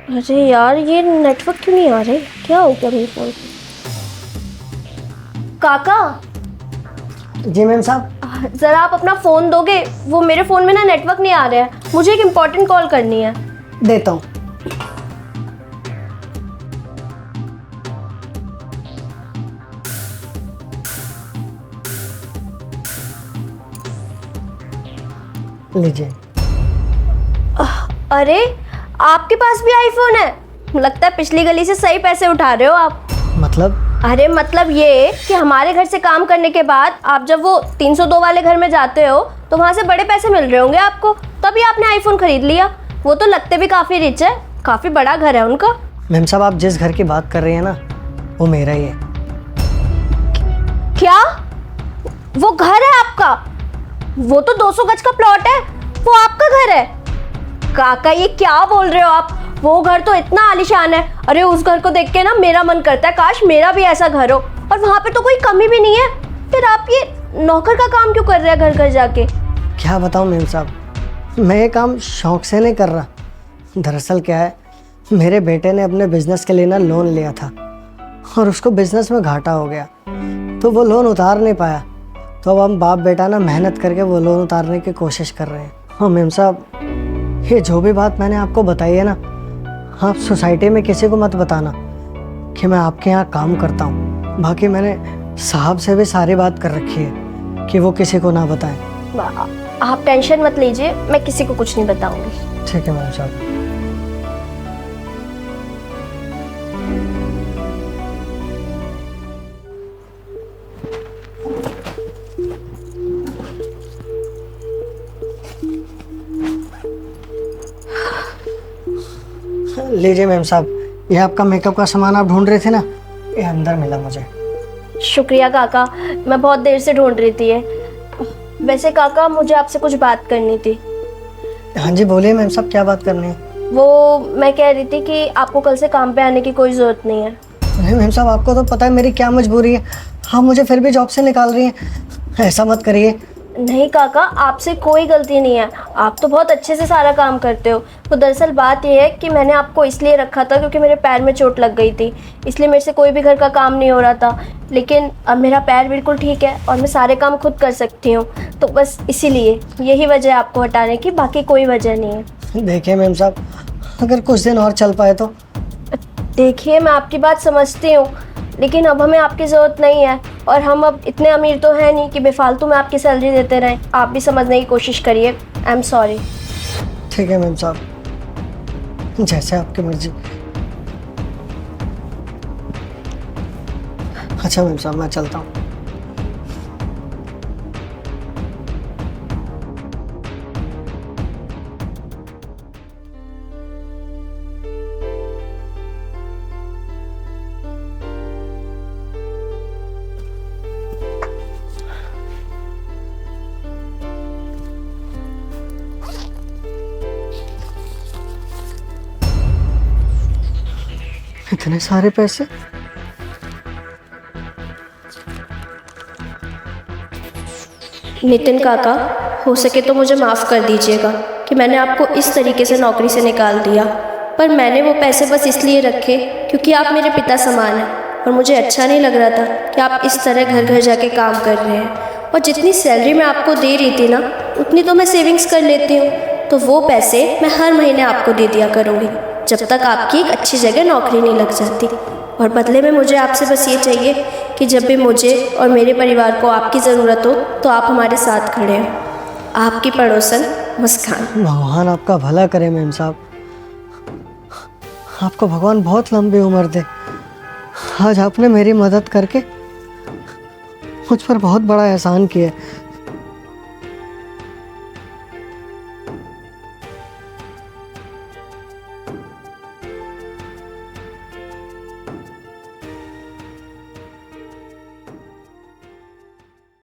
अरे यार, ये नेटवर्क क्यों नहीं आ रहे? क्या हो गया मेरे फोन को? काका, जी मैम साहब। जरा आप अपना फोन दोगे? वो मेरे फोन में ना नेटवर्क नहीं आ रहा है, मुझे एक इम्पोर्टेंट कॉल करनी है। देता हूँ। लीजिए। अरे, आपके पास भी आईफोन है? लगता है पिछली गली से सही पैसे उठा रहे हो आप। मतलब? अरे मतलब ये कि हमारे घर से काम करने के बाद आप जब वो 302 वाले घर में जाते हो तो वहाँ से बड़े पैसे मिल रहे होंगे आपको, तभी आपने आईफोन खरीद लिया। वो तो लगते भी काफ़ी रिच है, काफ़ी बड़ा घर है उनका। मैम साहब, आप जिस घर की बात कर रही हैं ना, वो मेरा ही है। क्या? वो घर है आपका? वो तो 200 गज का प्लॉट है, वो आपका घर है? काका, ये क्या बोल रहे हो आप? वो घर तो इतना आलीशान है। अरे उस घर को देख के ना मेरा मन करता है काश मेरा भी ऐसा घर हो, और वहाँ पे तो कोई कमी भी नहीं है। फिर आप ये नौकर का काम क्यों कर रहे हैं घर घर जाके? क्या बताऊँ मैम साहब, मैं ये काम शौक से नहीं कर रहा। दरअसल क्या है, मेरे बेटे ने अपने बिजनेस के लिए ना लोन लिया था और उसको बिजनेस में घाटा हो गया, तो वो लोन उतार नहीं पाया। तो अब हम बाप बेटा ना मेहनत करके वो लोन उतारने की कोशिश कर रहे हैं। हाँ मैम साहब, ये जो भी बात मैंने आपको बताई है ना, आप सोसाइटी में किसी को मत बताना कि मैं आपके यहाँ काम करता हूँ। बाकी मैंने साहब से भी सारी बात कर रखी है कि वो किसी को ना बताएं। आप टेंशन मत लीजिए, मैं किसी को कुछ नहीं बताऊंगी। ठीक है मैम साहब। लीजिए मैम साहब, ये आपका मेकअप का सामान आप ढूंढ रहे थे ना, ये अंदर मिला मुझे। शुक्रिया काका, मैं बहुत देर से ढूंढ रही थी ये। वैसे काका, मुझे आपसे कुछ बात करनी थी। हाँ जी बोलिए मैम साहब, क्या बात करनी है? वो मैं कह रही थी कि आपको कल से काम पे आने की कोई ज़रूरत नहीं है। नहीं मैम साहब, आपको तो पता है मेरी क्या मजबूरी है, आप मुझे फिर भी जॉब से निकाल रही हैं। ऐसा मत करिए। नहीं काका, आपसे कोई गलती नहीं है, आप तो बहुत अच्छे से सारा काम करते हो। तो दरअसल बात यह है कि मैंने आपको इसलिए रखा था क्योंकि मेरे पैर में चोट लग गई थी, इसलिए मेरे से कोई भी घर का काम नहीं हो रहा था। लेकिन अब मेरा पैर बिल्कुल ठीक है और मैं सारे काम खुद कर सकती हूँ, तो बस इसीलिए यही वजह है आपको हटाने की, बाकी कोई वजह नहीं है। देखिए मैम साहब, अगर कुछ दिन और चल पाए तो। देखिए, मैं आपकी बात समझती हूँ, लेकिन अब हमें आपकी ज़रूरत नहीं है, और हम अब इतने अमीर तो हैं नहीं कि बेफालतू में आपकी सैलरी देते रहें। आप भी समझने की कोशिश करिए। I am sorry. ठीक है मैम साहब, जैसे आपकी मर्जी। अच्छा मैम साहब, मैं चलता हूँ। इतने सारे पैसे? नितिन काका, हो सके तो मुझे माफ़ कर दीजिएगा कि मैंने आपको इस तरीके से नौकरी से निकाल दिया, पर मैंने वो पैसे बस इसलिए रखे क्योंकि आप मेरे पिता समान हैं, और मुझे अच्छा नहीं लग रहा था कि आप इस तरह घर घर जाके काम कर रहे हैं। और जितनी सैलरी मैं आपको दे रही थी ना, उतनी तो मैं सेविंग्स कर लेती हूँ, तो वो पैसे मैं हर महीने आपको दे दिया करूँगी जब तक आपकी एक अच्छी जगह नौकरी नहीं लग जाती। और बदले में मुझे आपसे बस ये चाहिए कि जब भी मुझे और मेरे परिवार को आपकी ज़रूरत हो तो आप हमारे साथ खड़े हो। आपकी पड़ोसन मुस्कान। भगवान आपका भला करे मैम साहब, आपको भगवान बहुत लंबी उम्र दे। आज आपने मेरी मदद करके मुझ पर बहुत बड़ा एहसान किया है।